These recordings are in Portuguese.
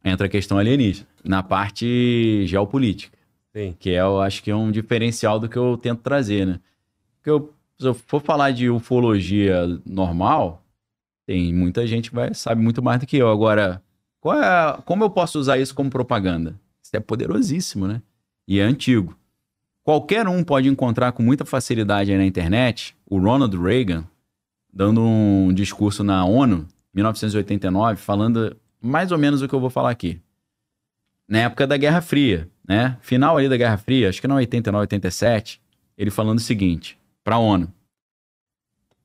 entra a questão alienígena. Na parte geopolítica. Sim. Que eu acho que é um diferencial do que eu tento trazer, né? Porque se eu for falar de ufologia normal, tem muita gente que sabe muito mais do que eu. Agora, como eu posso usar isso como propaganda? Isso é poderosíssimo, né? E é antigo. Qualquer um pode encontrar com muita facilidade aí na internet o Ronald Reagan dando um discurso na ONU, 1989, falando mais ou menos o que eu vou falar aqui. Na época da Guerra Fria, né? Final ali da Guerra Fria, acho que não 89, 87, ele falando o seguinte, para a ONU.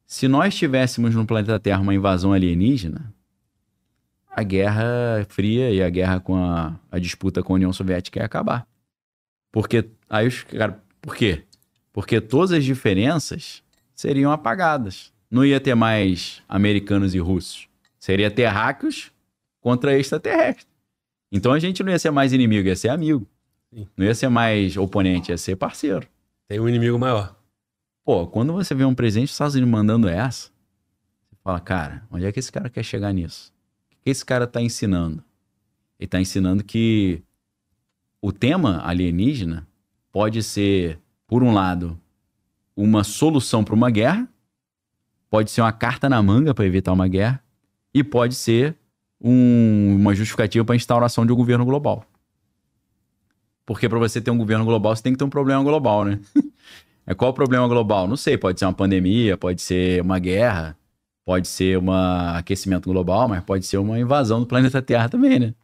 Se nós tivéssemos no planeta Terra uma invasão alienígena, a Guerra Fria e a guerra com a disputa com a União Soviética ia acabar. Porque, aí os caras, por quê? Porque todas as diferenças seriam apagadas. Não ia ter mais americanos e russos. Seria terráqueos contra extraterrestres. Então a gente não ia ser mais inimigo, ia ser amigo. Sim. Não ia ser mais oponente, ia ser parceiro. Tem um inimigo maior. Pô, quando você vê um presidente dos Estados Unidos mandando essa, você fala, cara, onde é que esse cara quer chegar nisso? O que esse cara tá ensinando? Ele tá ensinando que o tema alienígena pode ser, por um lado, uma solução para uma guerra, pode ser uma carta na manga para evitar uma guerra, e pode ser uma justificativa para a instauração de um governo global. Porque para você ter um governo global, você tem que ter um problema global, né? Qual o problema global? Não sei, pode ser uma pandemia, pode ser uma guerra, pode ser um aquecimento global, mas pode ser uma invasão do planeta Terra também, né?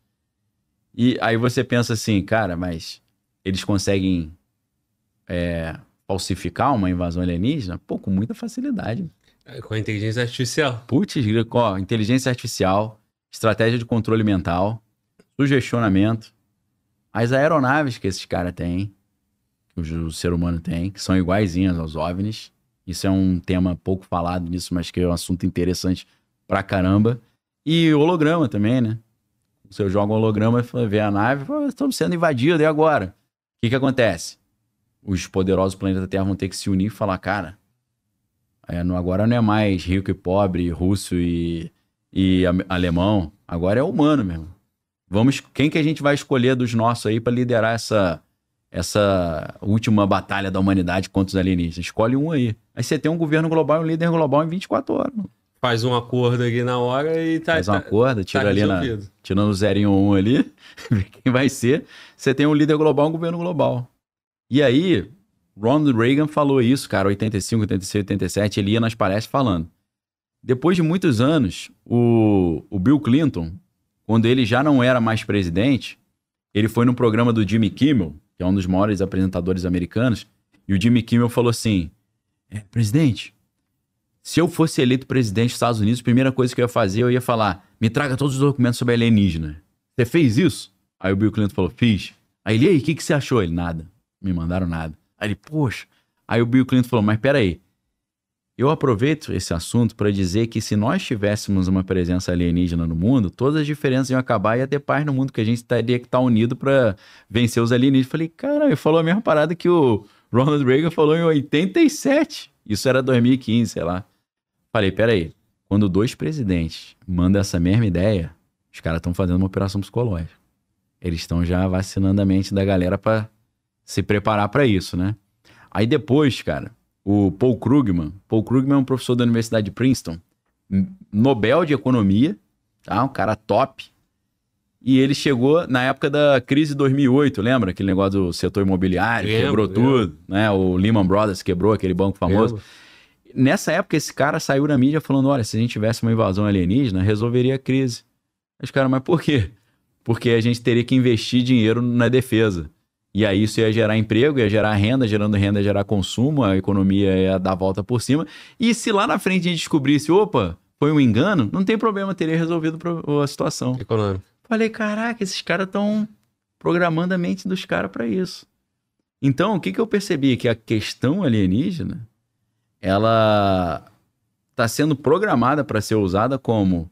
E aí você pensa assim, cara, mas eles conseguem falsificar uma invasão alienígena? Pô, com muita facilidade. Com a inteligência artificial. Putz, ó, inteligência artificial, estratégia de controle mental, sugestionamento, as aeronaves que esses caras têm, que o ser humano tem, que são iguaizinhas aos OVNIs. Isso é um tema pouco falado nisso, mas que é um assunto interessante pra caramba. E holograma também, né? Você joga um holograma, vê a nave, estamos sendo invadidos, e agora? O que acontece? Os poderosos do planeta Terra vão ter que se unir e falar, cara, agora não é mais rico e pobre, russo e alemão, agora é humano mesmo. Quem que a gente vai escolher dos nossos aí para liderar essa última batalha da humanidade contra os alienígenas? Escolhe um aí. Aí você tem um governo global e um líder global em 24 horas. Mano. Faz um acordo aqui na hora e tá. Faz um acordo, tira ali tirando o 0 e 1 ali, vê quem vai ser. Você tem um líder global e um governo global. E aí, Ronald Reagan falou isso, cara, 85, 86, 87, ele ia nas palestras falando. Depois de muitos anos, o Bill Clinton, quando ele já não era mais presidente, ele foi no programa do Jimmy Kimmel, que é um dos maiores apresentadores americanos, e o Jimmy Kimmel falou assim, presidente, se eu fosse eleito presidente dos Estados Unidos, a primeira coisa que eu ia fazer, eu ia falar, me traga todos os documentos sobre alienígena. Você fez isso? Aí o Bill Clinton falou, fiz. Aí ele, e aí, o que você achou? Ele, nada. Me mandaram nada. Aí ele, poxa. Aí o Bill Clinton falou, mas peraí, eu aproveito esse assunto para dizer que se nós tivéssemos uma presença alienígena no mundo, todas as diferenças iam acabar e ia ter paz no mundo, que a gente teria que estar unido para vencer os alienígenas. Falei, cara, ele falou a mesma parada que o Ronald Reagan falou em 87. Isso era 2015, sei lá. Falei, peraí, quando 2 presidentes mandam essa mesma ideia, os caras estão fazendo uma operação psicológica. Eles estão já vacinando a mente da galera para se preparar para isso, né? Aí depois, cara, o Paul Krugman é um professor da Universidade de Princeton, Nobel de Economia, tá? Um cara top. E ele chegou na época da crise de 2008, lembra? Aquele negócio do setor imobiliário, quebrou tudo, né? O Lehman Brothers quebrou, aquele banco famoso. Nessa época, esse cara saiu na mídia falando, olha, se a gente tivesse uma invasão alienígena, resolveria a crise. Os caras, mas por quê? Porque a gente teria que investir dinheiro na defesa. E aí isso ia gerar emprego, ia gerar renda, gerando renda ia gerar consumo, a economia ia dar a volta por cima. E se lá na frente a gente descobrisse, opa, foi um engano, não tem problema, teria resolvido a situação. Econômico. Falei, caraca, esses caras estão programando a mente dos caras para isso. Então, o que eu percebi? Que a questão alienígena, ela está sendo programada para ser usada como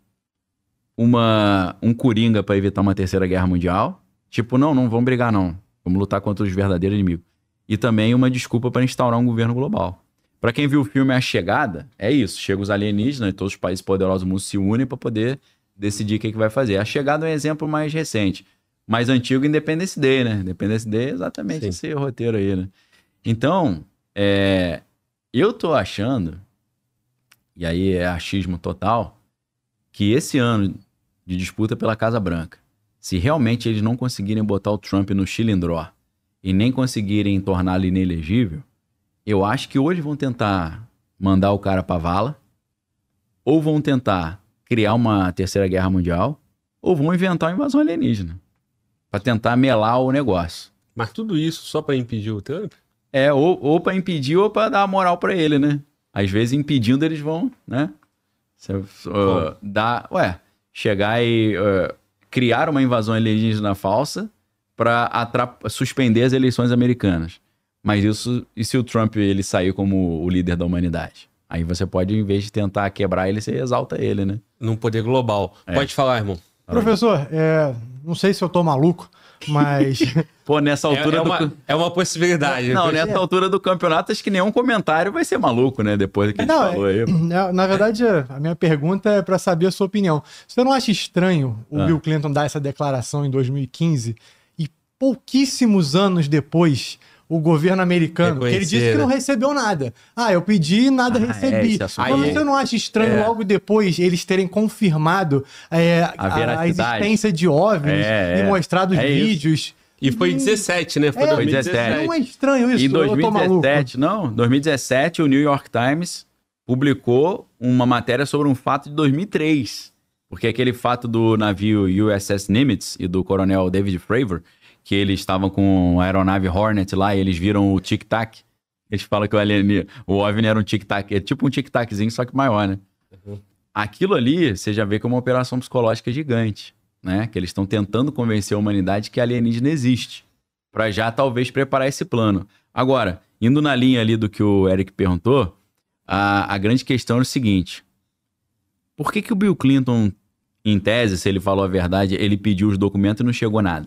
um coringa para evitar uma terceira guerra mundial. Tipo, não vamos brigar não. Vamos lutar contra os verdadeiros inimigos. E também uma desculpa para instaurar um governo global. Para quem viu o filme A Chegada, é isso. Chega os alienígenas e todos os países poderosos do mundo se unem para poder decidir o que vai fazer. A chegada é um exemplo mais recente. Mais antigo, Independence Day, né? Independence Day é exatamente esse roteiro aí, né? Então, eu tô achando, e aí é achismo total, que esse ano de disputa pela Casa Branca, se realmente eles não conseguirem botar o Trump no chilindró e nem conseguirem torná-lo inelegível, eu acho que hoje vão tentar mandar o cara pra vala, ou vão tentar criar uma terceira guerra mundial, ou vão inventar uma invasão alienígena pra tentar melar o negócio. Mas tudo isso só pra impedir o Trump? Ou pra impedir ou pra dar moral pra ele, né? Às vezes impedindo eles vão, né? Chegar e criar uma invasão alienígena falsa pra suspender as eleições americanas. Mas isso, e se o Trump ele sair como o líder da humanidade? Aí você pode, em vez de tentar quebrar ele, você exalta ele, né? Num poder global. Pode falar, irmão. Professor, não sei se eu tô maluco, mas... Pô, nessa altura... É uma possibilidade. Não, nessa altura do campeonato, acho que nenhum comentário vai ser maluco, né? Depois do que a gente falou aí. Na verdade, a minha pergunta é para saber a sua opinião. Você não acha estranho o Bill Clinton dar essa declaração em 2015 e pouquíssimos anos depois... o governo americano, que ele disse que não recebeu nada. Eu pedi e nada recebi. Mas você não acha estranho logo depois eles terem confirmado a existência de OVNIs e mostrado os vídeos? Isso. E foi em 17, né? Foi 2017. Não é estranho isso? Em 2017, o New York Times publicou uma matéria sobre um fato de 2003. Porque aquele fato do navio USS Nimitz e do coronel David Fravor, que eles estavam com a aeronave Hornet lá e eles viram o tic-tac. Eles falam que o OVNI era um tic-tac, é tipo um tic-taczinho, só que maior, né? Aquilo ali, você já vê que é uma operação psicológica gigante, né? Que eles estão tentando convencer a humanidade que alienígena existe, para já talvez preparar esse plano. Agora, indo na linha ali do que o Eric perguntou, a grande questão é o seguinte: por que o Bill Clinton, em tese, se ele falou a verdade, ele pediu os documentos e não chegou nada?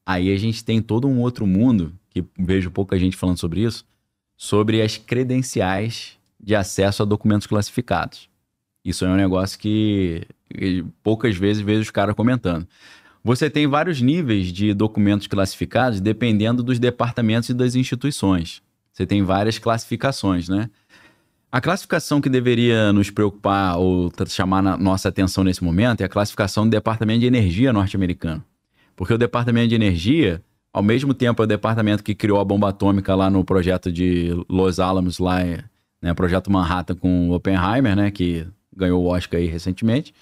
Aí a gente tem todo um outro mundo, que vejo pouca gente falando sobre isso, sobre as credenciais de acesso a documentos classificados. Isso é um negócio que poucas vezes vejo os caras comentando. Você tem vários níveis de documentos classificados dependendo dos departamentos e das instituições. Você tem várias classificações, né? A classificação que deveria nos preocupar ou chamar a nossa atenção nesse momento é a classificação do Departamento de Energia norte-americano. Porque o Departamento de Energia, ao mesmo tempo, é o departamento que criou a bomba atômica lá no projeto de Los Alamos, lá, né, projeto Manhattan com Oppenheimer, né, que ganhou o Oscar aí recentemente,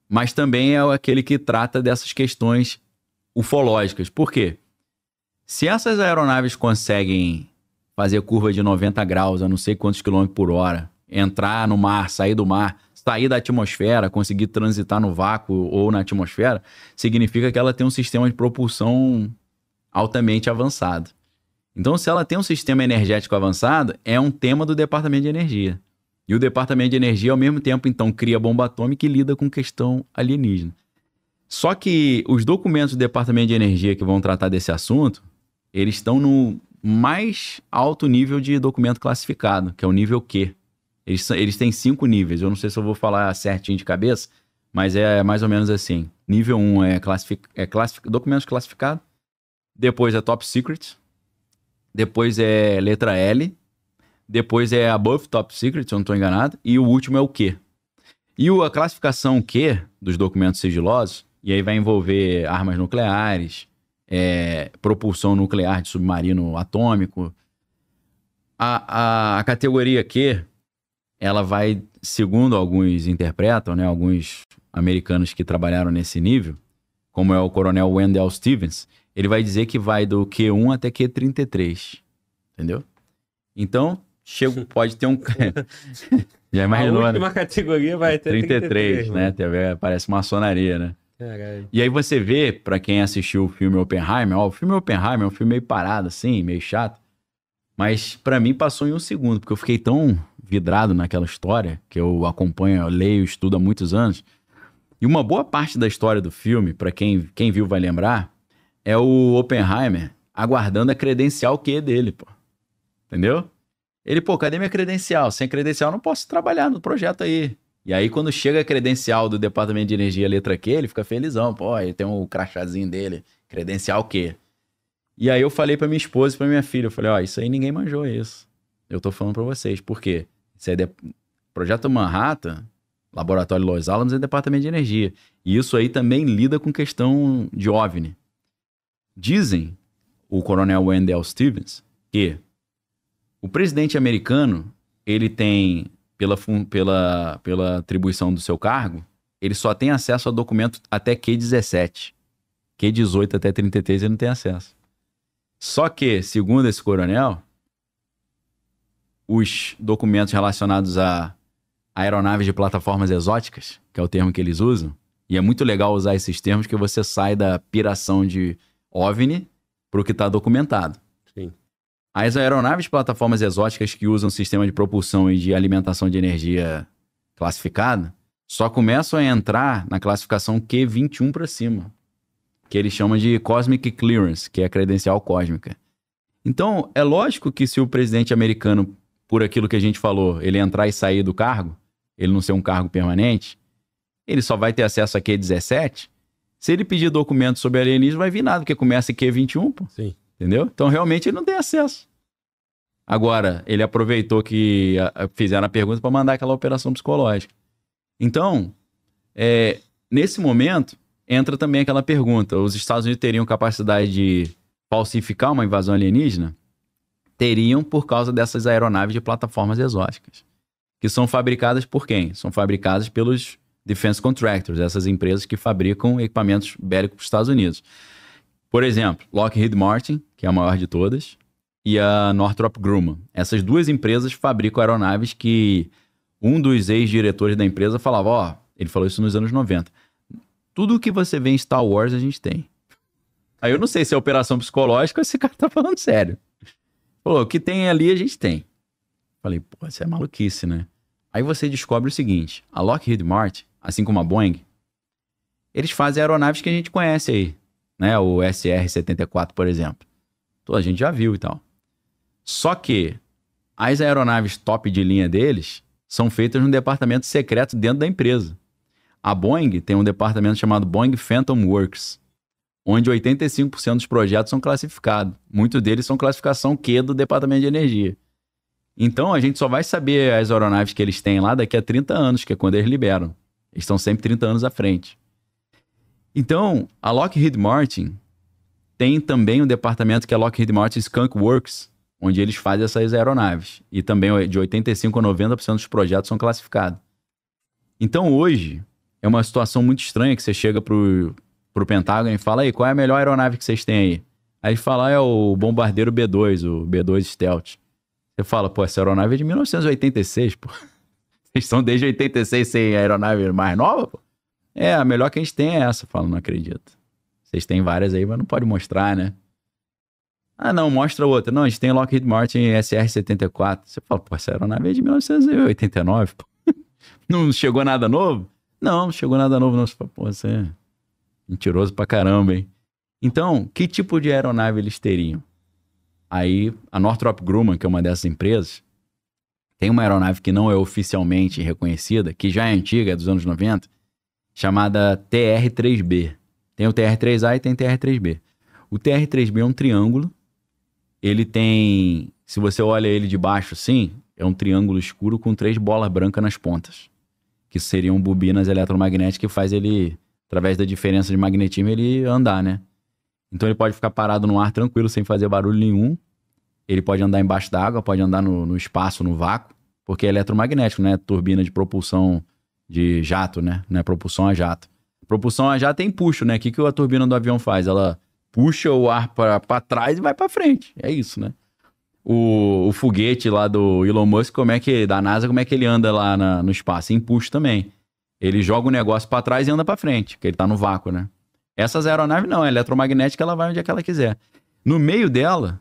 mas também é aquele que trata dessas questões ufológicas. Por quê? Se essas aeronaves conseguem fazer curva de 90 graus a não sei quantos quilômetros por hora, entrar no mar, sair do mar, sair da atmosfera, conseguir transitar no vácuo ou na atmosfera, significa que ela tem um sistema de propulsão altamente avançado. Então, se ela tem um sistema energético avançado, é um tema do Departamento de Energia. E o Departamento de Energia, ao mesmo tempo, então, cria bomba atômica e lida com questão alienígena. Só que os documentos do Departamento de Energia que vão tratar desse assunto, eles estão no mais alto nível de documento classificado, que é o nível Q. Eles têm 5 níveis. Eu não sei se eu vou falar certinho de cabeça, mas é mais ou menos assim. Nível 1 é documentos classificados. Depois é Top Secret. Depois é letra L. Depois é Above Top Secret, se eu não estou enganado. E o último é o Q. E a classificação Q dos documentos sigilosos, e aí vai envolver armas nucleares, propulsão nuclear de submarino atômico. A categoria Q... ela vai, segundo alguns interpretam, né, alguns americanos que trabalharam nesse nível, como é o coronel Wendell Stevens, ele vai dizer que vai do Q1 até Q33, entendeu? Então, pode ter um... Já imaginou, a última categoria vai ter 33, né? Parece maçonaria, né? Caralho. E aí você vê, pra quem assistiu o filme Oppenheimer, o filme Oppenheimer é um filme meio parado, assim, meio chato, mas pra mim passou em um segundo, porque eu fiquei tão vidrado naquela história, que eu acompanho, eu leio, estudo há muitos anos. E uma boa parte da história do filme, para quem viu vai lembrar, é o Oppenheimer aguardando a credencial Q dele, pô. Entendeu? Ele, cadê minha credencial? Sem credencial eu não posso trabalhar no projeto aí. E aí, quando chega a credencial do Departamento de Energia, letra Q, ele fica felizão. Pô, ele tem um crachazinho dele, credencial Q. E aí eu falei pra minha esposa e pra minha filha, eu falei, ó, isso aí ninguém manjou isso. Eu tô falando pra vocês. Por quê? Isso é Projeto Manhattan, Laboratório Los Alamos, é Departamento de Energia. E isso aí também lida com questão de OVNI. Dizem, o coronel Wendell Stevens, que o presidente americano, ele tem, pela atribuição do seu cargo, ele só tem acesso a documento até Q17. Q18 até 33 ele não tem acesso. Só que, segundo esse coronel, os documentos relacionados a aeronaves de plataformas exóticas, que é o termo que eles usam, e é muito legal usar esses termos, que você sai da piração de OVNI para o que está documentado. Sim. As aeronaves de plataformas exóticas que usam sistema de propulsão e de alimentação de energia classificada só começam a entrar na classificação Q21 para cima, que eles chamam de Cosmic Clearance, que é a credencial cósmica. Então, é lógico que se o presidente americano, por aquilo que a gente falou, ele entrar e sair do cargo, ele não ser um cargo permanente, ele só vai ter acesso a Q17. Se ele pedir documentos sobre alienígena, não vai vir nada, porque começa em Q21, pô. Sim. Entendeu? Então, realmente, ele não tem acesso. Agora, ele aproveitou que fizeram a pergunta para mandar aquela operação psicológica. Então, nesse momento, entra também aquela pergunta. Os Estados Unidos teriam capacidade de falsificar uma invasão alienígena? Teriam, por causa dessas aeronaves de plataformas exóticas. Que são fabricadas por quem? São fabricadas pelos Defense Contractors, essas empresas que fabricam equipamentos bélicos para os Estados Unidos. Por exemplo, Lockheed Martin, que é a maior de todas, e a Northrop Grumman. Essas duas empresas fabricam aeronaves que um dos ex-diretores da empresa falava, ó, ele falou isso nos anos 90, tudo que você vê em Star Wars a gente tem. Aí eu não sei se é operação psicológica ou esse cara tá falando sério. Falou, o que tem ali a gente tem. Falei, pô, isso é maluquice, né? Aí você descobre o seguinte, a Lockheed Martin, assim como a Boeing, eles fazem aeronaves que a gente conhece aí, né? O SR-74, por exemplo. Toda a gente já viu e tal. Só que as aeronaves top de linha deles são feitas num departamento secreto dentro da empresa. A Boeing tem um departamento chamado Boeing Phantom Works, onde 85% dos projetos são classificados. Muitos deles são classificação Q do Departamento de Energia. Então, a gente só vai saber as aeronaves que eles têm lá daqui a 30 anos, que é quando eles liberam. Eles estão sempre 30 anos à frente. Então, a Lockheed Martin tem também um departamento que é Lockheed Martin Skunk Works, onde eles fazem essas aeronaves. E também de 85% a 90% dos projetos são classificados. Então, hoje, é uma situação muito estranha que você chega pro Pentágono e fala, aí, qual é a melhor aeronave que vocês têm aí? Aí ele fala, é o bombardeiro B-2, o B-2 Stealth. Você fala, pô, essa aeronave é de 1986, pô. Vocês estão desde 86 sem aeronave mais nova, pô? É, a melhor que a gente tem é essa. Eu falo, não acredito. Vocês têm várias aí, mas não pode mostrar, né? Ah, não, mostra outra. Não, a gente tem Lockheed Martin SR-74. Você fala, pô, essa aeronave é de 1989, pô. Não chegou nada novo? Não chegou nada novo, não. Você fala, pô, você é mentiroso pra caramba, hein? Então, que tipo de aeronave eles teriam? Aí, a Northrop Grumman, que é uma dessas empresas, tem uma aeronave que não é oficialmente reconhecida, que já é antiga, é dos anos 90, chamada TR-3B. Tem o TR-3A e tem o TR-3B. O TR-3B é um triângulo. Ele tem, se você olha ele de baixo assim, é um triângulo escuro com 3 bolas brancas nas pontas, que seriam bobinas eletromagnéticas que faz ele, através da diferença de magnetismo, ele andar, né? Então ele pode ficar parado no ar tranquilo, sem fazer barulho nenhum. Ele pode andar embaixo d'água, pode andar no espaço, no vácuo, porque é eletromagnético, né? Turbina de propulsão de jato, né? Não é propulsão a jato. Propulsão a jato tem empuxo, né? O que a turbina do avião faz? Ela puxa o ar para trás e vai para frente. É isso, né? O foguete lá do Elon Musk, da NASA, como é que ele anda lá no espaço? Empuxo também. Ele joga o negócio para trás e anda para frente, porque ele tá no vácuo, né? Essas aeronaves não, é eletromagnética, ela vai onde é que ela quiser. No meio dela,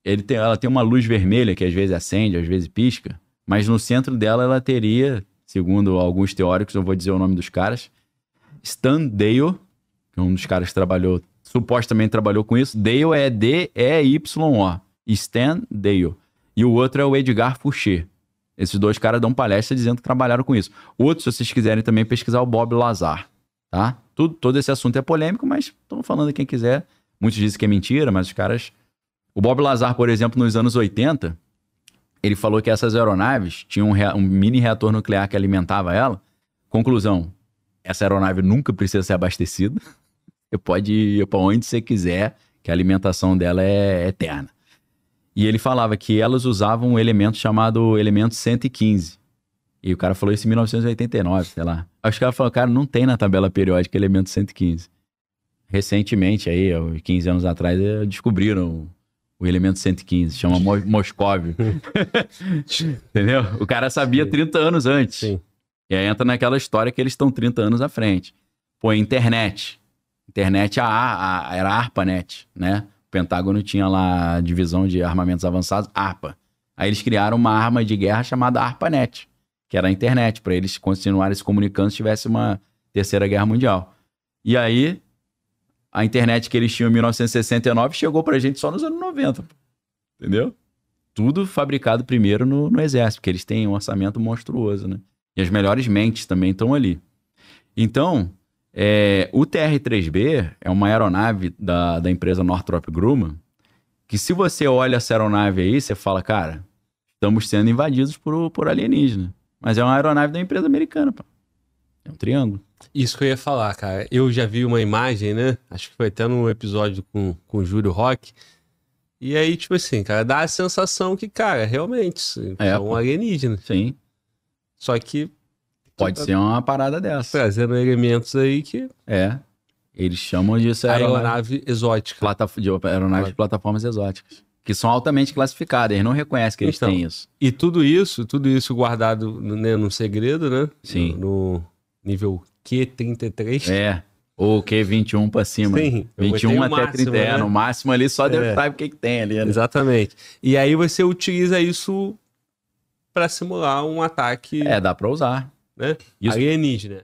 ela tem uma luz vermelha que às vezes acende, às vezes pisca, mas no centro dela ela teria, segundo alguns teóricos, eu vou dizer o nome dos caras, Stan Deyo, que é um dos caras que supostamente trabalhou com isso. Deyo é D-E-Y-O, Stan Deyo. E o outro é o Edgar Fouché. Esses 2 caras dão palestra dizendo que trabalharam com isso. Outros, se vocês quiserem também pesquisar, o Bob Lazar, tá? Todo esse assunto é polêmico, mas estamos falando de quem quiser. Muitos dizem que é mentira, mas os caras... O Bob Lazar, por exemplo, nos anos 80, ele falou que essas aeronaves tinham um mini reator nuclear que alimentava ela. Conclusão, essa aeronave nunca precisa ser abastecida. Você pode ir para onde você quiser, que a alimentação dela é eterna. E ele falava que elas usavam um elemento chamado elemento 115. E o cara falou isso em 1989, sei lá. Aí os caras falaram, cara, não tem na tabela periódica elemento 115. Recentemente, aí, 15 anos atrás, descobriram o elemento 115, chama Moscóvio. Entendeu? O cara sabia 30 anos antes. Sim. E aí entra naquela história que eles estão 30 anos à frente. Pô, internet. Internet era a ARPANET, né? O Pentágono tinha lá a divisão de armamentos avançados, ARPA. Aí eles criaram uma arma de guerra chamada ARPANET, que era a internet, para eles continuarem se comunicando se tivesse uma terceira guerra mundial. E aí, a internet que eles tinham em 1969 chegou pra gente só nos anos 90. Entendeu? Tudo fabricado primeiro no exército, porque eles têm um orçamento monstruoso, né? E as melhores mentes também estão ali. Então, o TR-3B é uma aeronave da empresa Northrop Grumman, que se você olha essa aeronave aí, você fala, cara, estamos sendo invadidos por alienígena. Mas é uma aeronave da empresa americana, pô. É um triângulo. Isso que eu ia falar, cara. Eu já vi uma imagem, né? Acho que foi até no episódio com o Júlio Rock. E aí, tipo assim, cara, dá a sensação que, cara, realmente, é um alienígena. Sim. Só que... Pode ser uma parada dessa. Trazendo elementos aí que... Eles chamam disso aeronave exótica. Aeronave de plataformas exóticas. Que são altamente classificadas, eles não reconhecem que eles têm isso. E tudo isso guardado, né, no segredo, né? Sim. No nível Q33. Ou Q21 pra cima. Sim. 21 até 30, né? No máximo ali, só Deus sabe o que tem ali, né? Exatamente. E aí você utiliza isso pra simular um ataque... dá pra usar. Né? Isso. Alienígena.